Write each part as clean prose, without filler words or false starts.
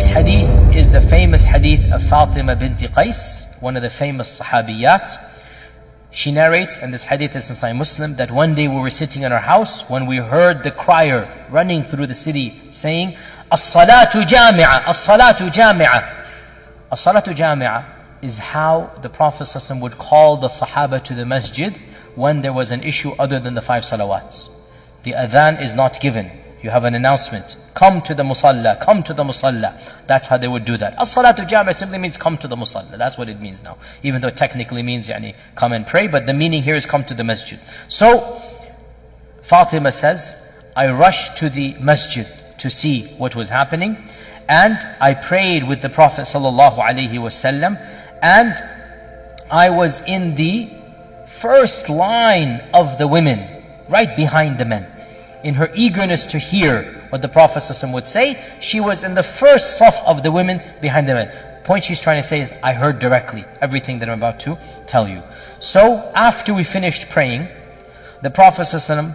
This hadith is the famous hadith of Fatima binti Qais, one of the famous sahabiyat. She narrates, and this hadith is in Sahih Muslim, that one day we were sitting in our house when we heard the crier running through the city saying, As-salatu jami'a, as-salatu jami'a. As-salatu jami'a is how the Prophet ﷺ would call the Sahaba to the masjid when there was an issue other than the 5 salawats. The adhan is not given. You have an announcement. Come to the musalla, come to the musalla. That's how they would do that. As-salatu jami'a simply means come to the musalla. That's what it means now. Even though it technically means come and pray, but the meaning here is come to the masjid. So, Fatima says, I rushed to the masjid to see what was happening. And I prayed with the Prophet ﷺ. And I was in the first line of the women, right behind the men. In her eagerness to hear what the Prophet ﷺ would say, she was in the first saf of the women behind the men. The point she's trying to say is, I heard directly everything that I'm about to tell you. So after we finished praying, the Prophet ﷺ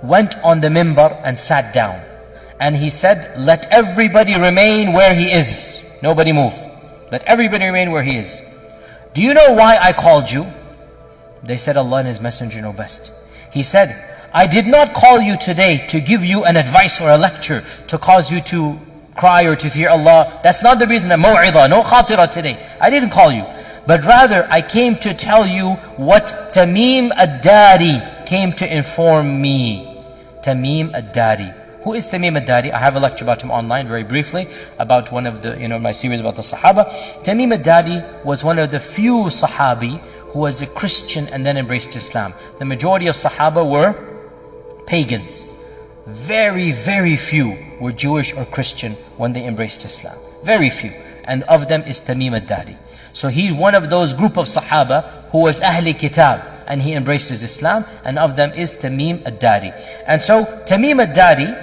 went on the minbar and sat down. And he said, let everybody remain where he is. Nobody move. Let everybody remain where he is. Do you know why I called you? They said, Allah and His Messenger know best. He said, I did not call you today to give you an advice or a lecture to cause you to cry or to fear Allah. That's not the reason. A maw'idah, no khatira today. I didn't call you. But rather, I came to tell you what Tamim ad-Dari came to inform me. Tamim ad-Dari. Who is Tamim ad-Dari? I have a lecture about him online very briefly, about one of the, my series about the Sahaba. Tamim ad-Dari was one of the few Sahabi who was a Christian and then embraced Islam. The majority of Sahaba were pagans. Very, very few were Jewish or Christian when they embraced Islam. Very few. And of them is Tamim ad-Dari. So he's one of those group of Sahaba who was Ahli Kitab, and he embraces Islam, and of them is Tamim ad-Dari. And so Tamim ad-Dari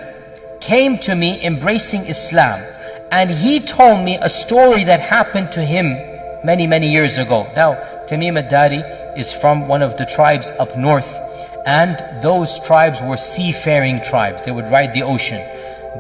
came to me embracing Islam, and he told me a story that happened to him many, many years ago. Now, Tamim ad-Dari is from one of the tribes up north, and those tribes were seafaring tribes. They would ride the ocean.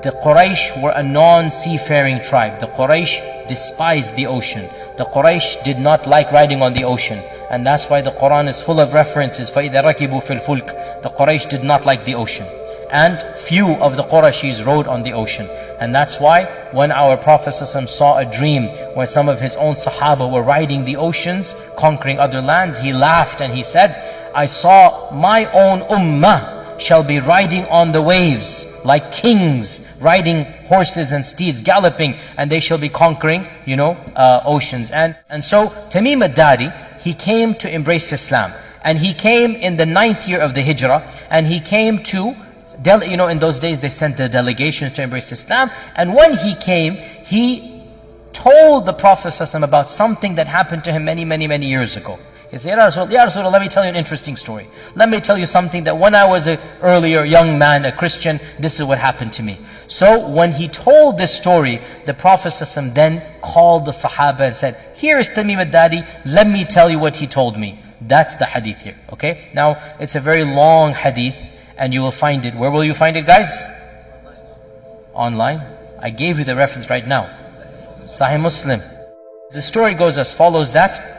The Quraysh were a non-seafaring tribe. The Quraysh despised the ocean. The Quraysh did not like riding on the ocean. And that's why the Quran is full of references. فَإِذَا رَكِبُوا فِي الْفُلْكِ. The Quraysh did not like the ocean. And few of the Qurayshis rode on the ocean. And that's why when our Prophet ﷺ saw a dream where some of his own Sahaba were riding the oceans, conquering other lands, he laughed and he said, I saw my own ummah shall be riding on the waves like kings, riding horses and steeds, galloping, and they shall be conquering, oceans. And so Tamim ad-Dari, he came to embrace Islam. And he came in the 9th year of the Hijrah, and he came to in those days they sent the delegations to embrace Islam. And when he came, he told the Prophet ﷺ about something that happened to him many, many, many years ago. He said, Ya Rasulullah, let me tell you an interesting story. Let me tell you something that when I was an earlier young man, a Christian, this is what happened to me. So when he told this story, the Prophet ﷺ then called the Sahaba and said, here is Tamim ad-Dari, let me tell you what he told me. That's the hadith here, okay? Now, it's a very long hadith, and you will find it. Where will you find it, guys? Online. I gave you the reference right now. Sahih Muslim. The story goes as follows, that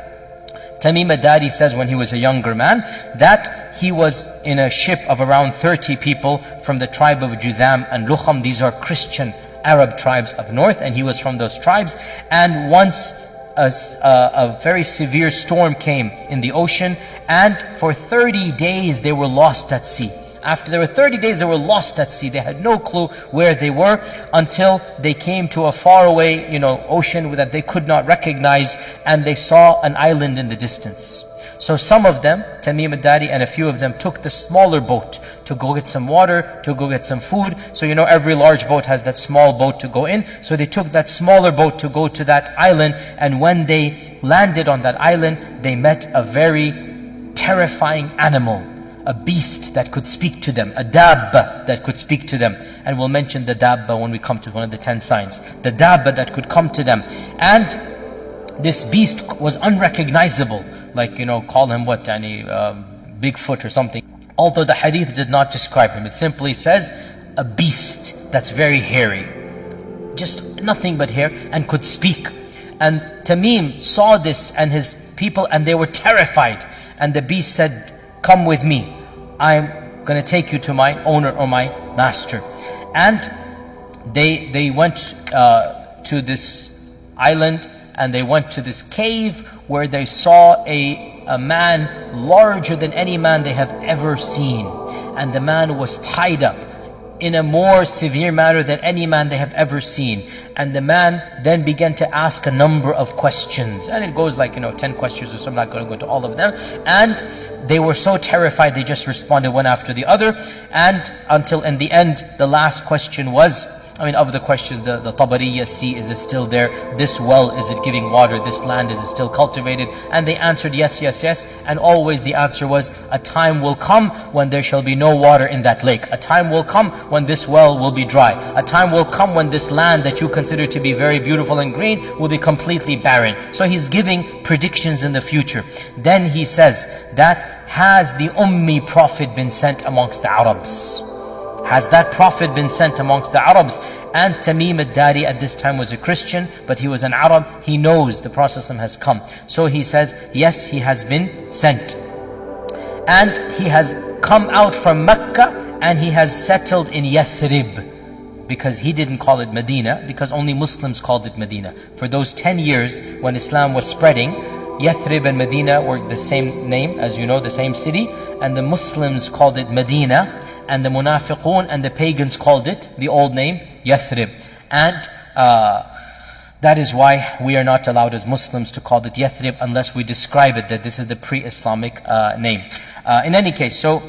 Tamim ad-Dari says when he was a younger man, that he was in a ship of around 30 people from the tribe of Judham and Lukham. These are Christian Arab tribes up north, and he was from those tribes. And once a very severe storm came in the ocean, and for 30 days they were lost at sea. After there were 30 days, they were lost at sea. They had no clue where they were until they came to a faraway, ocean that they could not recognize, and they saw an island in the distance. So some of them, Tamim ad-Dari and a few of them, took the smaller boat to go get some water, to go get some food. So every large boat has that small boat to go in. So they took that smaller boat to go to that island, and when they landed on that island, they met a very terrifying animal. A beast that could speak to them, a dabba that could speak to them. And we'll mention the dabba when we come to one of the 10 signs. The dabba that could come to them. And this beast was unrecognizable. Like, call him what? Bigfoot or something. Although the hadith did not describe him. It simply says, a beast that's very hairy. just nothing but hair, and could speak. And Tamim saw this and his people, and they were terrified. And the beast said, come with me. I'm going to take you to my owner or my master. And they went to this island, and they went to this cave where they saw a man larger than any man they have ever seen. And the man was tied up in a more severe manner than any man they have ever seen. And the man then began to ask a number of questions. And it goes like, 10 questions or so. I'm not going to go into all of them. And they were so terrified, they just responded one after the other. And until in the end, the last question was, of the questions, the Tabariya sea, is it still there? This well, is it giving water? This land, is it still cultivated? And they answered yes, yes, yes. And always the answer was, a time will come when there shall be no water in that lake. A time will come when this well will be dry. A time will come when this land that you consider to be very beautiful and green will be completely barren. So he's giving predictions in the future. Then he says that, has the Ummi Prophet been sent amongst the Arabs? Has that Prophet been sent amongst the Arabs? And Tamim al-Dari at this time was a Christian, but he was an Arab. He knows the Prophet has come. So he says, yes, he has been sent. And he has come out from Mecca, and he has settled in Yathrib. Because he didn't call it Medina, because only Muslims called it Medina. For those 10 years when Islam was spreading, Yathrib and Medina were the same name, as you know, the same city. And the Muslims called it Medina, and the Munafiqun and the pagans called it the old name, Yathrib. And that is why we are not allowed as Muslims to call it Yathrib unless we describe it that this is the pre-Islamic name. In any case, so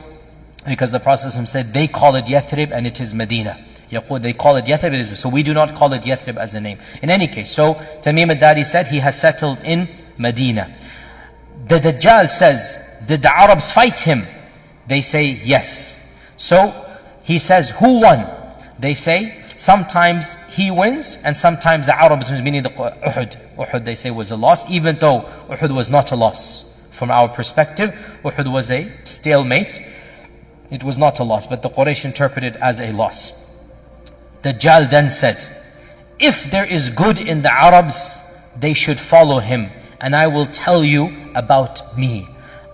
because the Prophet said they call it Yathrib and it is Medina. They call it Yathrib, it is, so we do not call it Yathrib as a name. In any case, so Tamim al-Dari said he has settled in Medina. The Dajjal says, did the Arabs fight him? They say yes. So he says, who won? They say, sometimes he wins and sometimes the Arabs wins, meaning the Uhud. Uhud they say was a loss, even though Uhud was not a loss. From our perspective, Uhud was a stalemate. It was not a loss, but the Quraysh interpreted as a loss. Dajjal then said, if there is good in the Arabs, they should follow him. And I will tell you about me.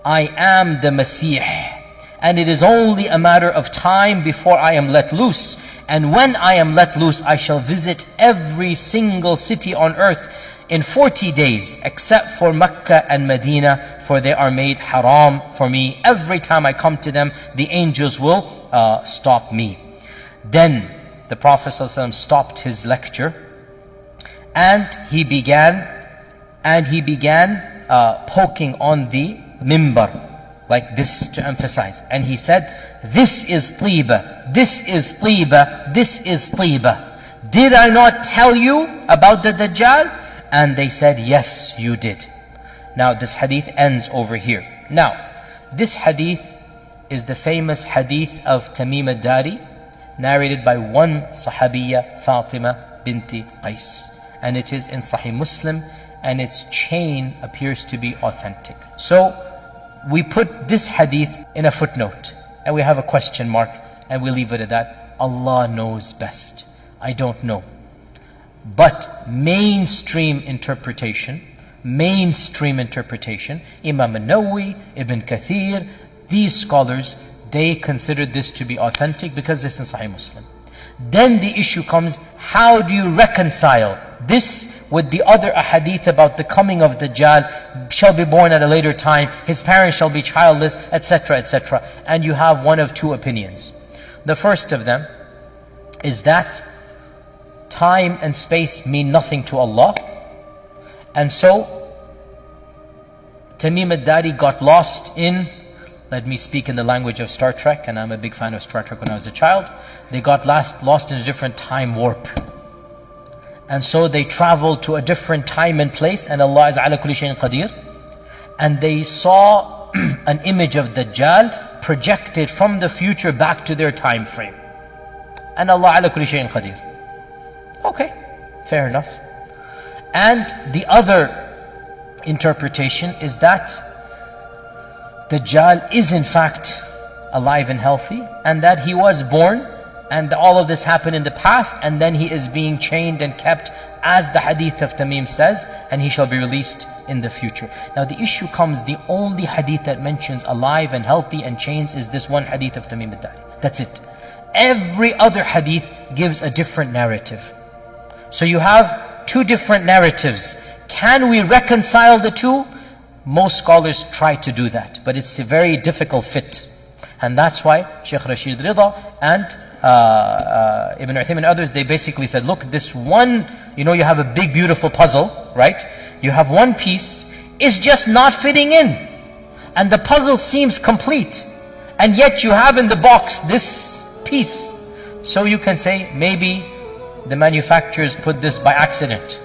I am the Masih. And it is only a matter of time before I am let loose. And when I am let loose, I shall visit every single city on earth in 40 days, except for Mecca and Medina, for they are made haram for me. Every time I come to them, the angels will stop me. Then the Prophet ﷺ stopped his lecture, and he began poking on the mimbar, like this to emphasize. And he said, this is Tiba, this is Tiba, this is Tiba. Did I not tell you about the Dajjal? And they said, yes, you did. Now this hadith ends over here. Now, this hadith is the famous hadith of Tamim al-Dari, narrated by one Sahabiya, Fatima binti Qais. And it is in Sahih Muslim, and its chain appears to be authentic. So, we put this hadith in a footnote, and we have a question mark, and we leave it at that. Allah knows best. I don't know. But mainstream interpretation, Imam al-Nawawi, Ibn Kathir, these scholars, they considered this to be authentic because this is Sahih Muslim. Then the issue comes, how do you reconcile this with the other ahadith about the coming of Dajjal, shall be born at a later time, his parents shall be childless, etc., etc. And you have one of two opinions. The first of them is that time and space mean nothing to Allah. And so, Tamim al-Dari got lost in, let me speak in the language of Star Trek, and I'm a big fan of Star Trek when I was a child. They got lost in a different time warp. And so they traveled to a different time and place, and Allah is ala kulli shayin qadir. And they saw an image of Dajjal projected from the future back to their time frame. And Allah ala kulli shayin qadir. Okay, fair enough. And the other interpretation is that Dajjal is in fact alive and healthy, and that he was born and all of this happened in the past, and then he is being chained and kept as the hadith of Tamim says, and he shall be released in the future. Now the issue comes, the only hadith that mentions alive and healthy and chains is this one hadith of Tamim al-Dari. That's it. Every other hadith gives a different narrative. So you have two different narratives. Can we reconcile the two? Most scholars try to do that, but it's a very difficult fit. And that's why Shaykh Rashid Rida and Ibn Uthaymin and others, they basically said, look, this one, you have a big beautiful puzzle, right? You have one piece, is just not fitting in. And the puzzle seems complete. And yet you have in the box this piece. So you can say, maybe the manufacturers put this by accident.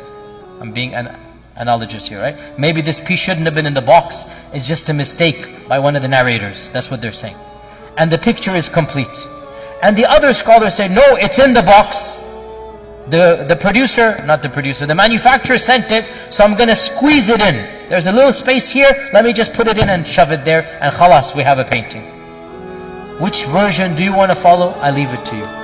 I'm being an analogous here, right? Maybe this piece shouldn't have been in the box. It's just a mistake by one of the narrators. That's what they're saying. And the picture is complete. And the other scholars say, no, it's in the box. The manufacturer sent it, so I'm going to squeeze it in. There's a little space here, let me just put it in and shove it there, and khalas, we have a painting. Which version do you want to follow? I leave it to you.